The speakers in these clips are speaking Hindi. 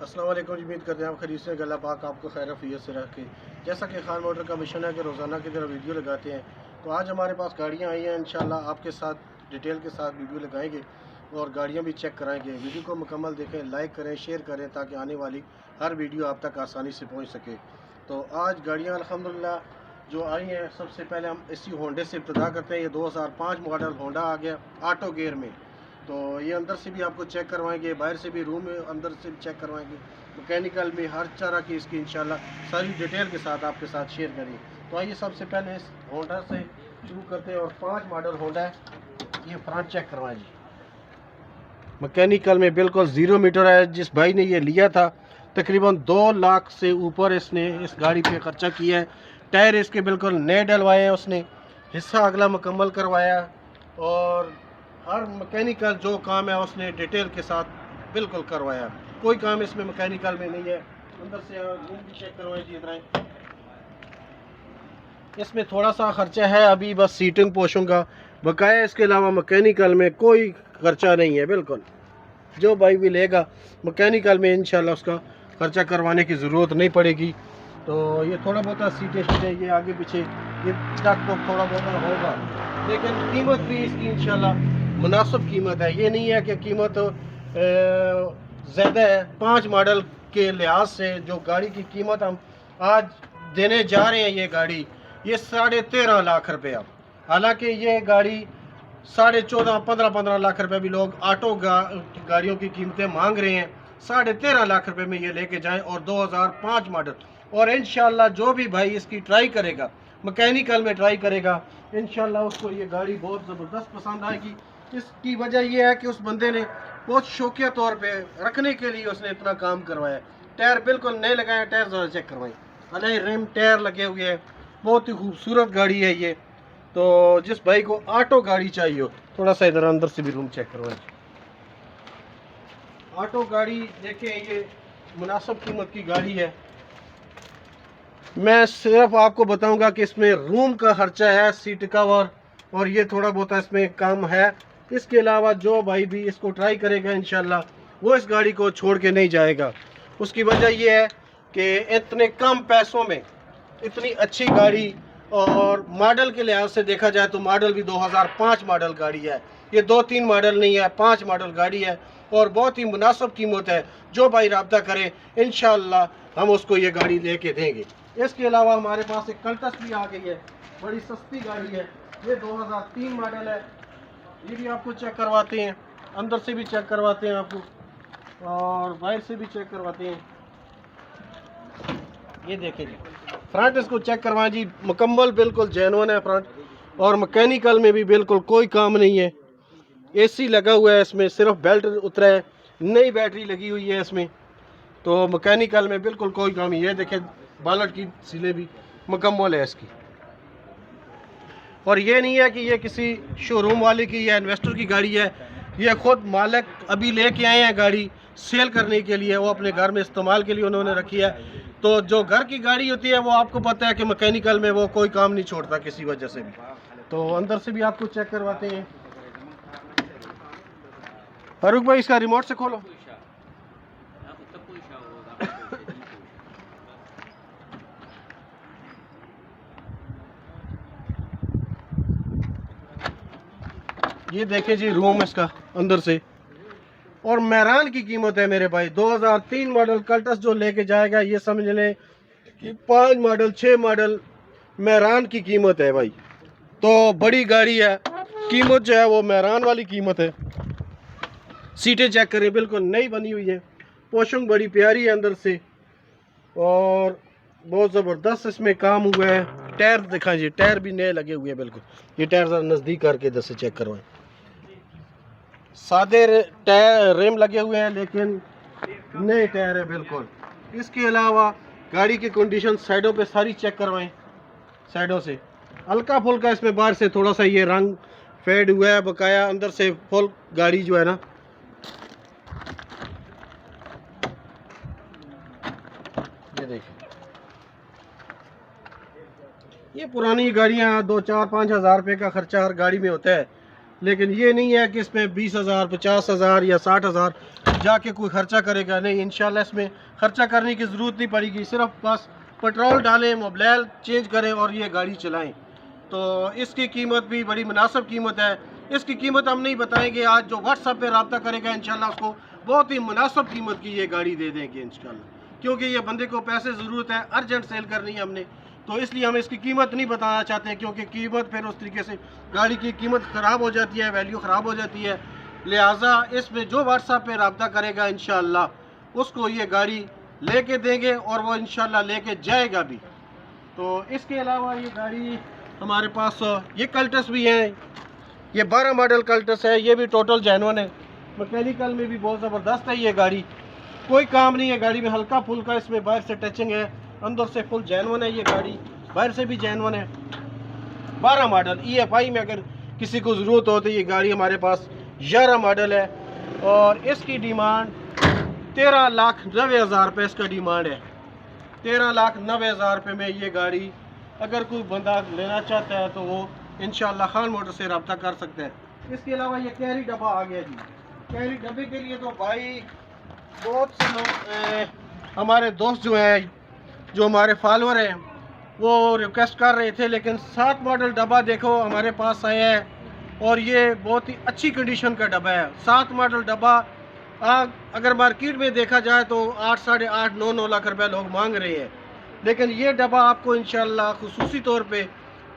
अस्सलाम वालेकुम। उम्मीद करते हैं आप खरीद से अल्लाह पाक आपको खैर अफियत से रखे। जैसा कि खान मोटर का मिशन है कि रोज़ाना की तरह वीडियो लगाते हैं, तो आज हमारे पास गाड़ियाँ आई हैं। इंशाल्लाह आपके साथ डिटेल के साथ वीडियो लगाएंगे और गाड़ियाँ भी चेक कराएंगे। वीडियो को मुकम्मल देखें, लाइक करें, शेयर करें ताकि आने वाली हर वीडियो आप तक आसानी से पहुँच सके। तो आज गाड़ियाँ अल्हम्दुलिल्लाह जो आई हैं, सबसे पहले हम इसी होंडे से इब्तिदा करते हैं। ये 2005 मॉडल होंडा आ गया ऑटो गेयर में। तो ये अंदर से भी आपको चेक करवाएंगे, बाहर से भी, रूम में अंदर से भी चेक करवाएंगे, मैकेनिकल में हर तरह की इसकी इंशाल्लाह सारी डिटेल के साथ आपके साथ शेयर करेंगे। तो आइए सबसे पहले इस होंडा से शुरू करते हैं। और 5 मॉडल होंडा है। ये फ्रंट चेक करवाएं जी, मैकेनिकल में बिल्कुल 0 मीटर है। जिस भाई ने ये लिया था तकरीबन 2 लाख से ऊपर इसने इस गाड़ी पे खर्चा किया है। टायर इसके बिल्कुल नए डलवाए हैं उसने, हिस्सा अगला मुकम्मल करवाया और हर मैकेनिकल जो काम है उसने डिटेल के साथ बिल्कुल करवाया। कोई काम इसमें मैकेनिकल में नहीं है। अंदर से रूम भी चेक करवाएं जी। इधर इसमें थोड़ा सा खर्चा है अभी, बस सीटिंग पोर्शन का बकाया। इसके अलावा मैकेनिकल में कोई खर्चा नहीं है। बिल्कुल जो भाई भी लेगा मैकेनिकल में इंशाल्लाह उसका खर्चा करवाने की ज़रूरत नहीं पड़ेगी। तो ये थोड़ा बहुत सीटें ये आगे पीछे ये तक तो थोड़ा बहुत होगा, लेकिन कीमत भी इसकी इंशाल्लाह मुनासिब कीमत है। ये नहीं है कि कीमत ज़्यादा है। 5 मॉडल के लिहाज से जो गाड़ी की कीमत हम आज देने जा रहे हैं, ये गाड़ी ये 13.5 लाख रुपया। हालांकि ये गाड़ी 14.5 15 लाख रुपए भी लोग ऑटो गाड़ियों की कीमतें मांग रहे हैं। 13.5 लाख रुपए में ये लेके जाएं और 2005 मॉडल। और इंशाल्लाह जो भी भाई इसकी ट्राई करेगा, मैकेनिकल में ट्राई करेगा, इंशाल्लाह उसको ये गाड़ी बहुत ज़बरदस्त पसंद आएगी। इसकी वजह यह है कि उस बंदे ने बहुत शौकिया तौर पे रखने के लिए उसने इतना काम करवाया। टायर बिल्कुल नए लगाए, टायर ज़रा चेक करवाएं, नए रिम टायर लगे हुए हैं। बहुत ही खूबसूरत गाड़ी है ये। तो जिस भाई को ऑटो गाड़ी चाहिए हो, थोड़ा सा इधर अंदर से भी रूम चेक करवाएं। ऑटो गाड़ी देखें, ये मुनासिब कीमत की गाड़ी है। मैं सिर्फ आपको बताऊंगा कि इसमें रूम का खर्चा है, सीट कवर और ये थोड़ा बहुत इसमें कम है। इसके अलावा जो भाई भी इसको ट्राई करेगा इंशाल्लाह वो इस गाड़ी को छोड़ के नहीं जाएगा। उसकी वजह यह है कि इतने कम पैसों में इतनी अच्छी गाड़ी, और मॉडल के लिहाज से देखा जाए तो मॉडल भी 2005 मॉडल गाड़ी है। ये 2-3 मॉडल नहीं है, 5 मॉडल गाड़ी है और बहुत ही मुनासिब कीमत है। जो भाई रब्ता करे इंशाल्लाह हम उसको ये गाड़ी लेके देंगे। इसके अलावा हमारे पास एक कल्टस भी आ गई है, बड़ी सस्ती गाड़ी है। ये 2003 मॉडल है। ये भी आपको चेक करवाते हैं, अंदर से भी चेक करवाते हैं आपको और बाहर से भी चेक करवाते हैं। ये देखें जी, फ्रंट इसको चेक करवाएं जी, मुकम्मल बिल्कुल जेन्युइन है फ्रंट। और मैकेनिकल में भी बिल्कुल कोई काम नहीं है। एसी लगा हुआ है इसमें, सिर्फ बेल्ट उतरा है, नई बैटरी लगी हुई है इसमें। तो मैकेनिकल में बिल्कुल कोई काम नहीं है। देखें बालट की सीलें भी मुकम्मल है इसकी। और ये नहीं है कि ये किसी शोरूम वाले की या इन्वेस्टर की गाड़ी है। ये खुद मालिक अभी लेके आए हैं गाड़ी सेल करने के लिए, वो अपने घर में इस्तेमाल के लिए उन्होंने रखी है। तो जो घर की गाड़ी होती है वो आपको पता है कि मैकेनिकल में वो कोई काम नहीं छोड़ता किसी वजह से भी। तो अंदर से भी आपको चेक करवाते हैं। फारूक भाई इसका रिमोट से खोलो। ये देखें जी रूम इसका अंदर से। और मेहरान की कीमत है मेरे भाई, 2003 मॉडल कल्टस जो लेके जाएगा ये समझ लें कि 5 मॉडल 6 मॉडल मेहरान की कीमत है भाई। तो बड़ी गाड़ी है, कीमत जो है वो मेहरान वाली कीमत है। सीटें चेक करें, बिल्कुल नई बनी हुई है। पोर्शन बड़ी प्यारी है अंदर से और बहुत ज़बरदस्त इसमें काम हुआ है। टायर दिखाएं जी, टायर भी नए लगे हुए हैं बिल्कुल। ये टायर ज़रा नज़दीक करके इधर से चेक करवाएं। सादे टायर रिम लगे हुए हैं लेकिन नए टायर है बिल्कुल। इसके अलावा गाड़ी की कंडीशन साइडों पे सारी चेक करवाएं। साइडों से हल्का फुल्का इसमें बाहर से थोड़ा सा ये रंग फेड हुआ है बकाया, अंदर से फुल गाड़ी जो है ना। ये देखिए, ये पुरानी गाड़ियाँ 2-4-5 हज़ार रुपये का खर्चा हर गाड़ी में होता है, लेकिन ये नहीं है कि इसमें 20,000 50,000 या 60,000 जाके कोई ख़र्चा करेगा नहीं। इंशाल्लाह इसमें ख़र्चा करने की ज़रूरत नहीं पड़ेगी, सिर्फ बस पेट्रोल डालें, मोबिल चेंज करें और ये गाड़ी चलाएं। तो इसकी कीमत भी बड़ी मुनासिब कीमत है। इसकी कीमत हम नहीं बताएंगे, आज जो व्हाट्सएप पे रब्ता करेगा इंशाल्लाह उसको बहुत ही मुनासिब कीमत की ये गाड़ी दे देंगे इंशाल्लाह, क्योंकि ये बंदे को पैसे ज़रूरत है, अर्जेंट सेल करनी है हमने, तो इसलिए हम इसकी कीमत नहीं बताना चाहते हैं, क्योंकि कीमत फिर उस तरीके से गाड़ी की कीमत ख़राब हो जाती है, वैल्यू ख़राब हो जाती है। लिहाजा इसमें जो व्हाट्सएप पे रब्ता करेगा इंशाल्लाह उसको ये गाड़ी लेके देंगे और वो इंशाल्लाह लेके जाएगा भी। तो इसके अलावा ये गाड़ी हमारे पास ये कल्टस भी है, ये 12 मॉडल कल्टस है, ये भी टोटल जेन्युइन है, मैकेनिकल में भी बहुत ज़बरदस्त है। ये गाड़ी कोई काम नहीं है, गाड़ी में हल्का फुल्का इसमें बाहर से टचिंग है, अंदर से फुल जेन्युइन है। ये गाड़ी बाहर से भी जेन्युइन है। 12 मॉडल EFI में अगर किसी को ज़रूरत हो तो ये गाड़ी हमारे पास 11 मॉडल है और इसकी डिमांड 13,90,000 रुपये इसका डिमांड है। 13,90,000 रुपये में ये गाड़ी अगर कोई बंदा लेना चाहता है तो वो इंशाल्लाह खान मोटर से रब्ता कर सकते हैं। इसके अलावा ये कैरी डब्बा आ गया जी। कैरी डब्बे के लिए तो भाई बहुत से लोग हमारे दोस्त जो हैं, जो हमारे फॉलोअर हैं, वो रिक्वेस्ट कर रहे थे, लेकिन 7 मॉडल डब्बा देखो हमारे पास आया है और ये बहुत ही अच्छी कंडीशन का डब्बा है। 7 मॉडल डब्बा अगर मार्केट में देखा जाए तो 8, 8.5, 9 लाख रुपए लोग मांग रहे हैं, लेकिन ये डब्बा आपको इंशाल्लाह खुसूसी तौर पे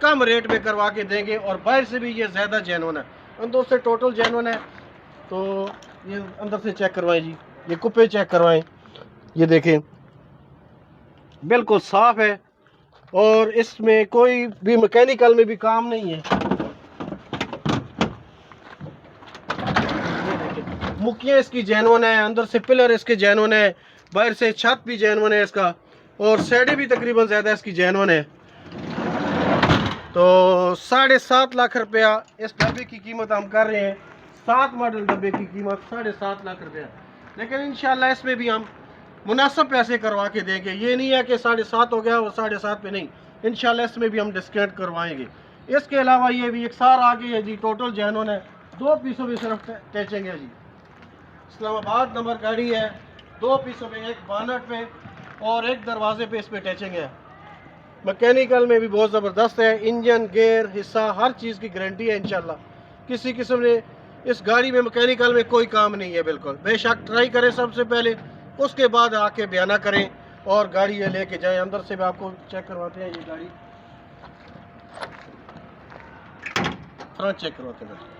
कम रेट में करवा के देंगे और बाहर से भी ये ज़्यादा जेन्युइन है, अंदर से टोटल जेन्युइन है। तो ये अंदर से चेक करवाएं जी, ये कुप्पे चेक करवाएं, ये देखें बिल्कुल साफ़ है और इसमें कोई भी मैकेनिकल में भी काम नहीं है। मुखियाँ इसकी जेन्युइन है, अंदर से पिलर इसके जेन्युइन है, बाहर से छत भी जेन्युइन है इसका और साइडें भी तकरीबन ज़्यादा इसकी जेन्युइन है। तो 7.5 लाख रुपया इस डब्बे की कीमत हम कर रहे हैं। 7 मॉडल डब्बे की कीमत 7.5 लाख रुपया, लेकिन इंशाल्लाह इसमें भी हम मुनासिब पैसे करवा के देंगे। ये नहीं है कि 7.5 हो गया और 7.5 पे नहीं, इंशाल्लाह इसमें भी हम डिस्काउंट करवाएंगे। इसके अलावा ये भी एक सार आ गई है जी, टोटल जेन्युइन है, 2 पीसों में सिर्फ टचिंग है जी। इस्लामाबाद नंबर गाड़ी है, 2 पीसों में, एक बानट पे और एक दरवाजे पे इस पे टचिंग है। मैकेनिकल में भी बहुत ज़बरदस्त है, इंजन, गेयर, हिस्सा हर चीज़ की गारंटी है इंशाल्लाह। किसी किस्म ने इस गाड़ी में मैकेनिकल में कोई काम नहीं है। बिल्कुल बेशक ट्राई करें सबसे पहले, उसके बाद आके बयाना करें और गाड़ी ये लेके जाएं। अंदर से भी आपको चेक करवाते हैं, ये गाड़ी फ्रंट चेक करवाते हैं।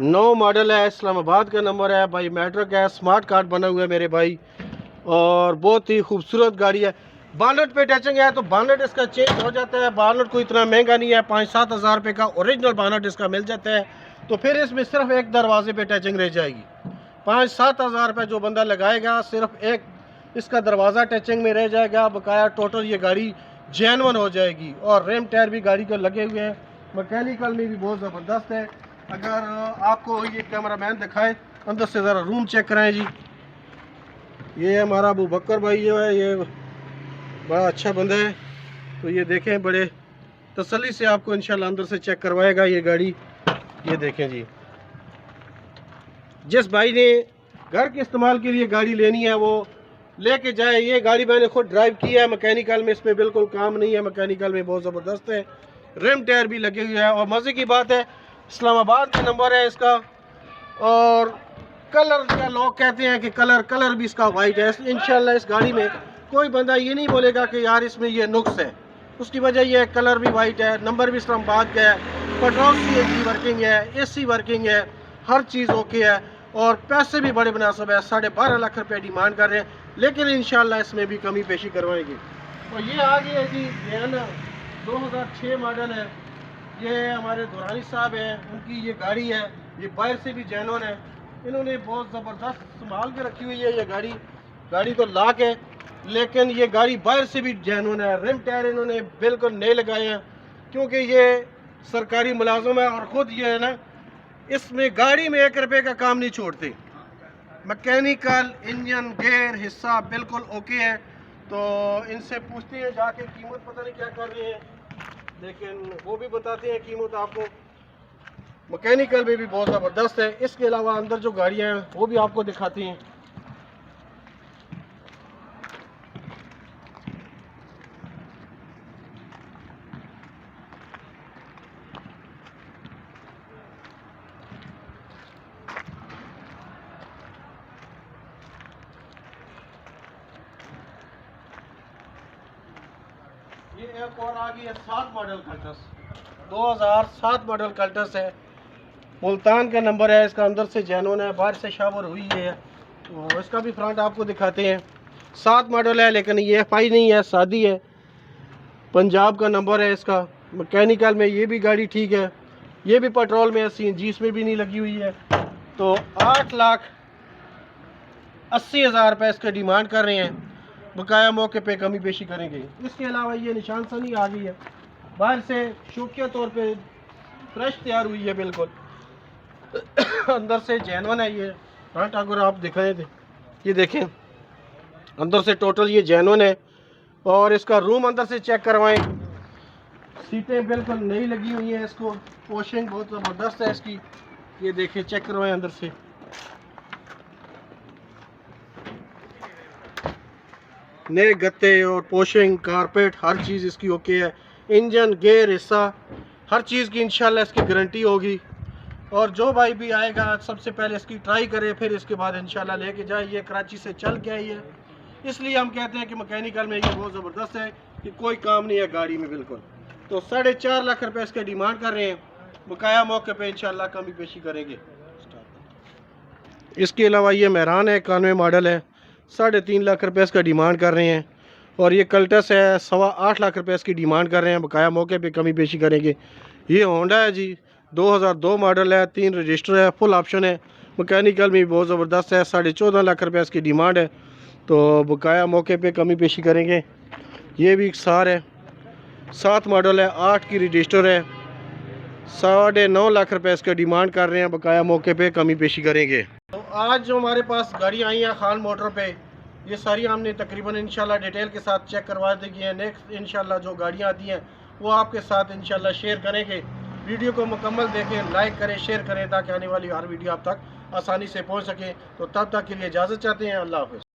9 मॉडल है, इस्लामाबाद का नंबर है भाई, मैट्रिक है, स्मार्ट कार्ड बना हुआ है मेरे भाई और बहुत ही खूबसूरत गाड़ी है। बानट पे टचिंग है तो बानट इसका चेंज हो जाता है, बानट कोई इतना महंगा नहीं है, 5-7 हज़ार रुपये का ओरिजिनल बानट इसका मिल जाता है। तो फिर इसमें सिर्फ एक दरवाजे पे टचिंग रह जाएगी। 5-7 हज़ार रुपये जो बंदा लगाएगा, सिर्फ एक इसका दरवाज़ा टचिंग में रह जाएगा, बकाया टोटल ये गाड़ी जेन्युइन हो जाएगी। और रेम टायर भी गाड़ी को लगे हुए हैं, मैकेनिकल में भी बहुत ज़बरदस्त है। अगर आपको ये कैमरामैन दिखाए, अंदर से ज़रा रूम चेक कराएं जी। ये हमारा अबू बकर भाई जो है, ये बड़ा अच्छा बंदा है, तो ये देखें बड़े तसल्ली से आपको इंशाल्लाह अंदर से चेक करवाएगा ये गाड़ी। ये देखें जी, जिस भाई ने घर के इस्तेमाल के लिए गाड़ी लेनी है वो लेके जाए। ये गाड़ी मैंने खुद ड्राइव की है, मैकेनिकल में इसमें बिल्कुल काम नहीं है, मैकेनिकल में बहुत ज़बरदस्त है, रिम टायर भी लगे हुए हैं। और मज़े की बात है, इस्लामाबाद का नंबर है इसका और कलर का लोग कहते हैं कि कलर भी इसका वाइट है। इंशाल्लाह इस गाड़ी में कोई बंदा ये नहीं बोलेगा कि यार इसमें ये नुक्स है, उसकी वजह ये है कलर भी वाइट है, नंबर भी इस्लामाबाद का है, पेट्रोल की वर्किंग है, AC वर्किंग है, हर चीज़ ओके है और पैसे भी बड़े मुनासिब है। 12.5 लाख रुपये डिमांड कर रहे हैं, लेकिन इंशाल्लाह इसमें भी कमी पेशी करवाएंगे। और ये आ गई है जी बयाना, 2006 मॉडल है, ये हमारे दुरानी साहब हैं, उनकी ये गाड़ी है, ये बाहर से भी जेन्युइन है, इन्होंने बहुत ज़बरदस्त संभाल के रखी हुई है। ये गाड़ी तो लाक है, लेकिन ये गाड़ी बाहर से भी जेन्युइन है। रिम टायर इन्होंने बिल्कुल नए लगाए हैं, क्योंकि ये सरकारी मुलाजिम है और ख़ुद ये है ना, इसमें गाड़ी में 1 रुपये का काम नहीं छोड़ते। मैकेनिकल, इंजन, गेयर, हिस्सा बिल्कुल ओके है। तो इनसे पूछते हैं जाके, कीमत पता नहीं क्या कर रहे हैं। लेकिन वो भी बताते हैं कीमत आपको। मैकेनिकल में भी बहुत ज़बरदस्त है। इसके अलावा अंदर जो गाड़ियाँ हैं वो भी आपको दिखाती हैं। ये एक और आ गई है 7 मॉडल कल्टस, 2007 मॉडल कल्टस है। मुल्तान का नंबर है इसका, अंदर से जेन्युइन है, बाहर से शावर हुई है। तो इसका भी फ्रंट आपको दिखाते हैं। 7 मॉडल है लेकिन ये FI नहीं है, सादी है। पंजाब का नंबर है इसका। मैकेनिकल में ये भी गाड़ी ठीक है। ये भी पेट्रोल में है, CNG इसमें भी नहीं लगी हुई है। तो 8,80,000 रुपये इसका डिमांड कर रहे हैं। बकाया मौके पे कमी पेशी करेंगे। इसके अलावा ये निशान सनी आ गई है, बाहर से शौकिया तौर पे फ्रेश तैयार हुई है बिल्कुल। अंदर से जेन्युइन है ये। फ्रंट अगर आप दिखाएं थे, ये देखें अंदर से टोटल ये जेन्युइन है। और इसका रूम अंदर से चेक करवाएं, सीटें बिल्कुल नई लगी हुई हैं। इसको वॉशिंग बहुत ज़बरदस्त है इसकी। ये देखें, चेक करवाएं अंदर से। नए गत्ते और पोशिंग कारपेट हर चीज़ इसकी ओके है। इंजन गेयर हिस्सा हर चीज़ की इंशाल्लाह इसकी गारंटी होगी। और जो भाई भी आएगा सबसे पहले इसकी ट्राई करे, फिर इसके बाद इंशाल्लाह लेके जाए। ये कराची से चल के आई है, इसलिए हम कहते हैं कि मैकेनिकल में ये बहुत ज़बरदस्त है कि कोई काम नहीं है गाड़ी में बिल्कुल। तो 4.5 लाख रुपये इसके डिमांड कर रहे हैं। बकाया मौके पे इंशाल्लाह कमी पेशी करेंगे। इसके अलावा ये मेहरान है, 91 मॉडल है, 3.5 लाख रुपये इसका डिमांड कर रहे हैं। और ये कल्टस है, 8.25 लाख रुपये इसकी डिमांड कर रहे हैं। बकाया मौके पे कमी पेशी करेंगे। ये होंडा है जी, 2002 मॉडल है, 3 रजिस्टर है, फुल ऑप्शन है। मैकेनिकल में भी बहुत ज़बरदस्त है। 14.5 लाख रुपये इसकी डिमांड है। तो बकाया मौके पे कमी पेशी करेंगे। ये भी XR है, 7 मॉडल है, 8 की रजिस्टर है, 9.5 लाख रुपये इसका डिमांड कर रहे हैं। बकाया मौके पे कमी पेशी करेंगे। तो आज जो हमारे पास गाड़ी आई हैं खान मोटर पे, ये सारी हमने तकरीबन इंशाल्लाह डिटेल के साथ चेक करवा दी है। नेक्स्ट इंशाल्लाह जो गाड़ियाँ आती हैं वो आपके साथ इंशाल्लाह शेयर करेंगे। वीडियो को मुकम्मल देखें, लाइक करें, शेयर करें ताकि आने वाली हर वीडियो आप तक आसानी से पहुँच सके। तो तब तक के लिए इजाज़त चाहते हैं। अल्लाह हाफ़िज़।